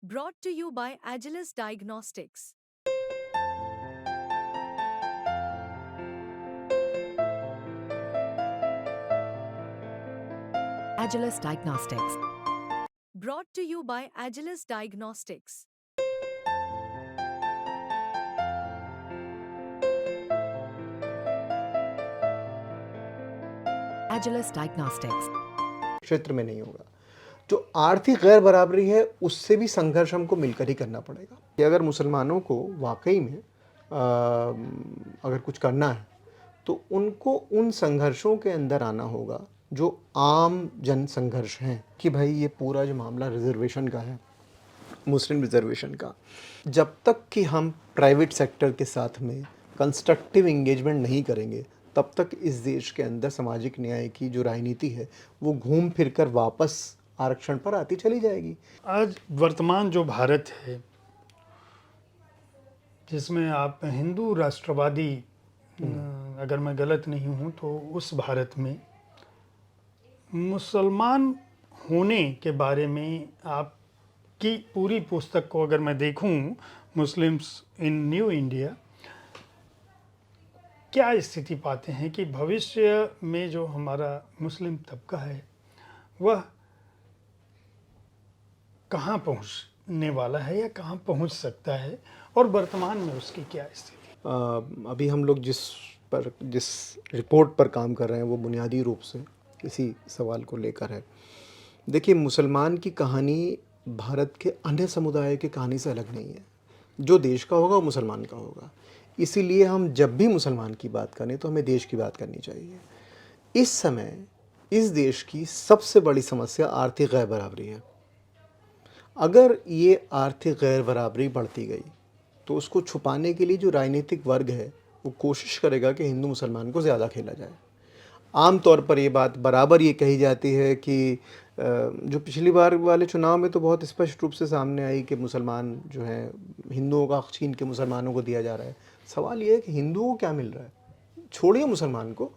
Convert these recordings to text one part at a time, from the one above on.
Brought to you by Agilus Diagnostics. Agilus Diagnostics. Brought to you by Agilus Diagnostics. Agilus Diagnostics. क्षेत्र में नहीं होगा। जो आर्थिक गैर बराबरी है उससे भी संघर्ष हमको मिलकर ही करना पड़ेगा कि अगर मुसलमानों को वाकई में अगर कुछ करना है तो उनको उन संघर्षों के अंदर आना होगा जो आम जन संघर्ष हैं कि भाई ये पूरा जो मामला रिजर्वेशन का है, मुस्लिम रिजर्वेशन का, जब तक कि हम प्राइवेट सेक्टर के साथ में कंस्ट्रक्टिव एंगेजमेंट नहीं करेंगे तब तक इस देश के अंदर सामाजिक न्याय की जो राजनीति है वो घूम फिर कर वापस आरक्षण पर आती चली जाएगी। आज वर्तमान जो भारत है जिसमें आप हिंदू राष्ट्रवादी अगर मैं गलत नहीं हूँ तो उस भारत में मुसलमान होने के बारे में आपकी पूरी पुस्तक को अगर मैं देखूं, मुस्लिम्स इन न्यू इंडिया, क्या स्थिति पाते हैं कि भविष्य में जो हमारा मुस्लिम तबका है वह कहाँ पहुँचने वाला है या कहाँ पहुँच सकता है और वर्तमान में उसकी क्या स्थिति? अभी हम लोग जिस रिपोर्ट पर काम कर रहे हैं वो बुनियादी रूप से इसी सवाल को लेकर है। देखिए, मुसलमान की कहानी भारत के अन्य समुदाय की कहानी से अलग नहीं है। जो देश का होगा वो मुसलमान का होगा। इसीलिए हम जब भी मुसलमान की बात करें तो हमें देश की बात करनी चाहिए। इस समय इस देश की सबसे बड़ी समस्या आर्थिक गैर बराबरी है। अगर ये आर्थिक गैर बराबरी बढ़ती गई तो उसको छुपाने के लिए जो राजनीतिक वर्ग है वो कोशिश करेगा कि हिंदू मुसलमान को ज़्यादा खेला जाए। आम तौर पर ये बात बराबर ये कही जाती है कि जो पिछली बार वाले चुनाव में तो बहुत स्पष्ट रूप से सामने आई कि मुसलमान जो हैं हिंदुओं का छीन के मुसलमानों को दिया जा रहा है। सवाल ये है कि हिंदुओं को क्या मिल रहा है? छोड़िए मुसलमान को,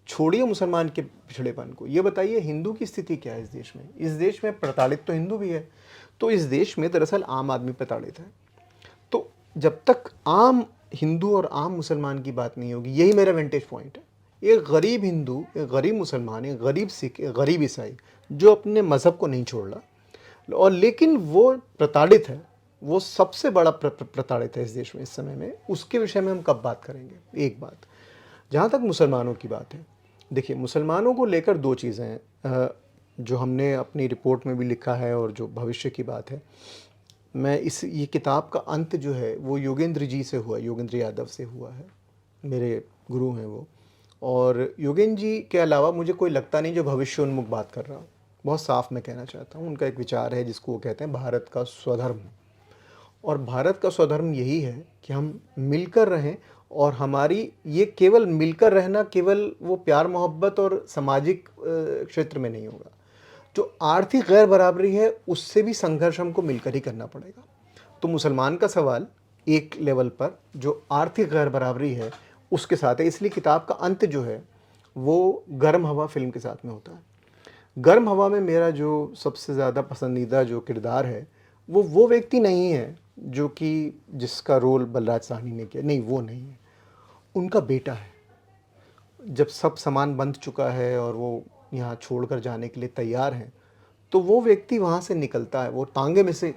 छोड़िए मुसलमान के पिछड़ेपन को, ये बताइए हिंदू की स्थिति क्या है इस देश में? इस देश में प्रताड़ित तो हिंदू भी है। तो इस देश में दरअसल आम आदमी प्रताड़ित है। तो जब तक आम हिंदू और आम मुसलमान की बात नहीं होगी, यही मेरा वेंटेज पॉइंट है। एक गरीब हिंदू, एक गरीब मुसलमान, एक गरीब सिख, एक गरीब ईसाई जो अपने मज़हब को नहीं छोड़ रहा और लेकिन वो प्रताड़ित है, वो सबसे बड़ा प्रताड़ित है इस देश में इस समय में। उसके विषय में हम कब बात करेंगे? एक बात, जहाँ तक मुसलमानों की बात है, देखिए मुसलमानों को लेकर दो चीज़ें हैं जो हमने अपनी रिपोर्ट में भी लिखा है और जो भविष्य की बात है। मैं ये किताब का अंत जो है वो योगेंद्र जी से हुआ, योगेंद्र यादव से हुआ है, मेरे गुरु हैं वो। और योगेंद्र जी के अलावा मुझे कोई लगता नहीं जो भविष्य उन्मुख बात कर रहा हूँ। बहुत साफ मैं कहना चाहता हूँ, उनका एक विचार है जिसको वो कहते हैं भारत का स्वधर्म। और भारत का स्वधर्म यही है कि हम मिलकर रहें और हमारी ये केवल मिलकर रहना केवल वो प्यार मोहब्बत और सामाजिक क्षेत्र में नहीं होगा। जो आर्थिक गैर बराबरी है उससे भी संघर्ष हमको मिलकर ही करना पड़ेगा। तो मुसलमान का सवाल एक लेवल पर जो आर्थिक गैर बराबरी है उसके साथ है। इसलिए किताब का अंत जो है वो गर्म हवा फिल्म के साथ में होता है। गर्म हवा में मेरा जो सबसे ज़्यादा पसंदीदा जो किरदार है वो व्यक्ति नहीं है जो कि जिसका रोल बलराज साहनी ने किया, नहीं, वो नहीं है, उनका बेटा है। जब सब सामान बंध चुका है और वो यहाँ छोड़कर जाने के लिए तैयार हैं तो वो व्यक्ति वहाँ से निकलता है, वो तांगे में से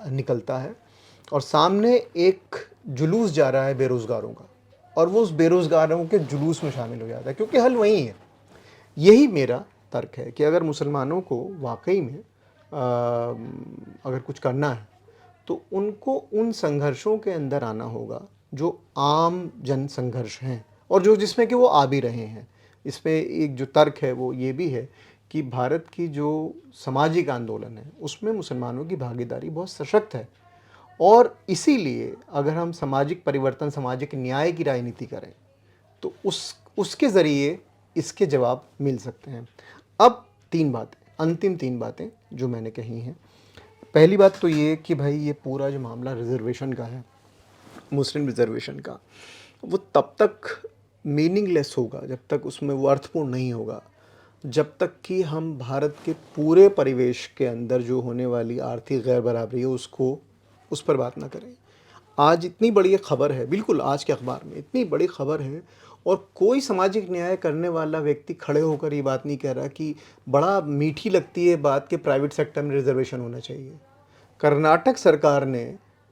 निकलता है और सामने एक जुलूस जा रहा है बेरोज़गारों का और वो उस बेरोज़गारों के जुलूस में शामिल हो जाता है क्योंकि हल वही है। यही मेरा तर्क है कि अगर मुसलमानों को वाकई में अगर कुछ करना है तो उनको उन संघर्षों के अंदर आना होगा जो आम जन संघर्ष हैं और जो जिसमें कि वो आ भी रहे हैं। इसमें एक जो तर्क है वो ये भी है कि भारत की जो सामाजिक आंदोलन है उसमें मुसलमानों की भागीदारी बहुत सशक्त है और इसीलिए अगर हम सामाजिक परिवर्तन, सामाजिक न्याय की राजनीति करें तो उसके ज़रिए इसके जवाब मिल सकते हैं। अब तीन बातें, अंतिम तीन बातें जो मैंने कही हैं। पहली बात तो ये कि भाई ये पूरा जो मामला रिजर्वेशन का है, मुस्लिम रिजर्वेशन का, वो तब तक मीनिंगलेस होगा जब तक उसमें वो अर्थपूर्ण नहीं होगा जब तक कि हम भारत के पूरे परिवेश के अंदर जो होने वाली आर्थिक गैर बराबरी है उसको उस पर बात ना करें। आज इतनी बड़ी एक खबर है, बिल्कुल आज के अखबार में इतनी बड़ी खबर है और कोई सामाजिक न्याय करने वाला व्यक्ति खड़े होकर ये बात नहीं कह रहा कि बड़ा मीठी लगती है बात कि प्राइवेट सेक्टर में रिजर्वेशन होना चाहिए। कर्नाटक सरकार ने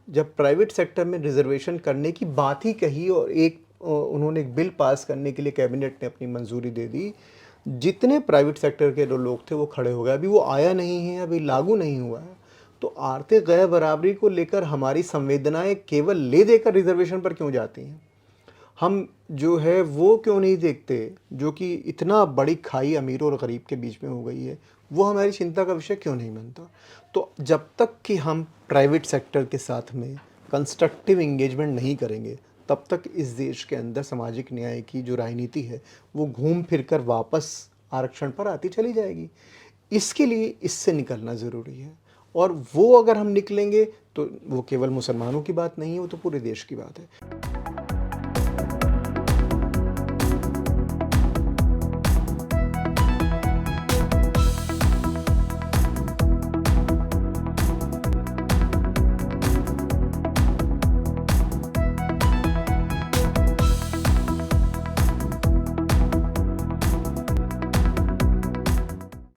जब प्राइवेट सेक्टर में रिजर्वेशन करने की बात ही कही और उन्होंने एक बिल पास करने के लिए कैबिनेट ने अपनी मंजूरी दे दी, जितने प्राइवेट सेक्टर के जो लोग थे वो खड़े हो गए। अभी वो आया नहीं है, अभी लागू नहीं हुआ है। तो आर्थिक गैर बराबरी को लेकर हमारी संवेदनाएं केवल ले देकर रिजर्वेशन पर क्यों जाती हैं? हम जो है वो क्यों नहीं देखते जो कि इतना बड़ी खाई अमीर और गरीब के बीच में हो गई है, वो हमारी चिंता का विषय क्यों नहीं बनता? तो जब तक कि हम प्राइवेट सेक्टर के साथ में कंस्ट्रक्टिव एंगेजमेंट नहीं करेंगे, तब तक इस देश के अंदर सामाजिक न्याय की जो राजनीति है वो घूम फिर कर वापस आरक्षण पर आती चली जाएगी। इसके लिए इससे निकलना ज़रूरी है और वो अगर हम निकलेंगे तो वो केवल मुसलमानों की बात नहीं है, वो तो पूरे देश की बात है।